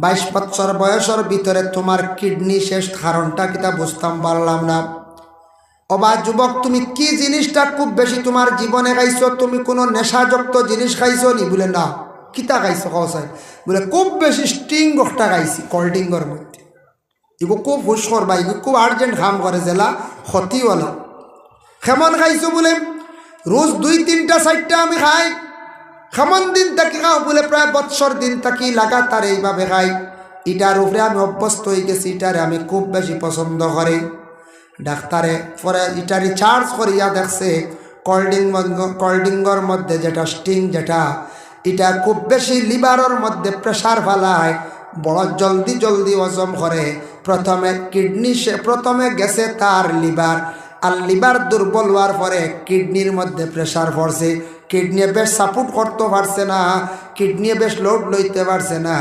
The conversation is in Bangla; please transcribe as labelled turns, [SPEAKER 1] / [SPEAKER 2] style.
[SPEAKER 1] 22 বছর বয়সের ভিতরে তোমার কিডনি শেষ, কারণটা কিতা বুঝতাম পারলাম না। অবা যুবক, তুমি কি জিনিসটা খুব বেশি তোমার জীবনে খাইছো? তুমি কোনো নেশাযুক্ত জিনিস খাইছো নি? বলে না। কিতা খাইছো কসাই? বলে খুব বেশি স্টিং একটা খাইছি কোল্ড ড্রিঙ্কের মধ্যে। এগো খুব হুশ করবা, এগো খুব আর্জেন্ট কাম করে জেলা ক্ষতিওয়ালা। কেমন খাইছো? বলে রোজ 2, 3টা 4টা আমি খাই। কেমন দিন থাকি খাও? বলে প্রায় বৎসর দিন থাকি লাগাতার এইভাবে খাই। এটার উপরে আমি অভ্যস্ত হয়ে গেছি, এটারে আমি খুব বেশি পছন্দ করি। ডাক্তারে পরে এটা রিচার্জ করিয়া দেখছে কোল্ড ড্রিঙ্কর মধ্যে যেটা স্টিং, যেটা এটা খুব বেশি লিভারের মধ্যে প্রেশার ফেলায়, বড় জলদি জলদি হজম করে। প্রথমে গেছে তার লিভার, আর লিভার দুর্বল হওয়ার পরে কিডনির মধ্যে প্রেশার পড়ছে। কিডনি বেশ সাপোর্ট করতে পারছে না, কিডনি বেশ লোড লইতে পারছে না।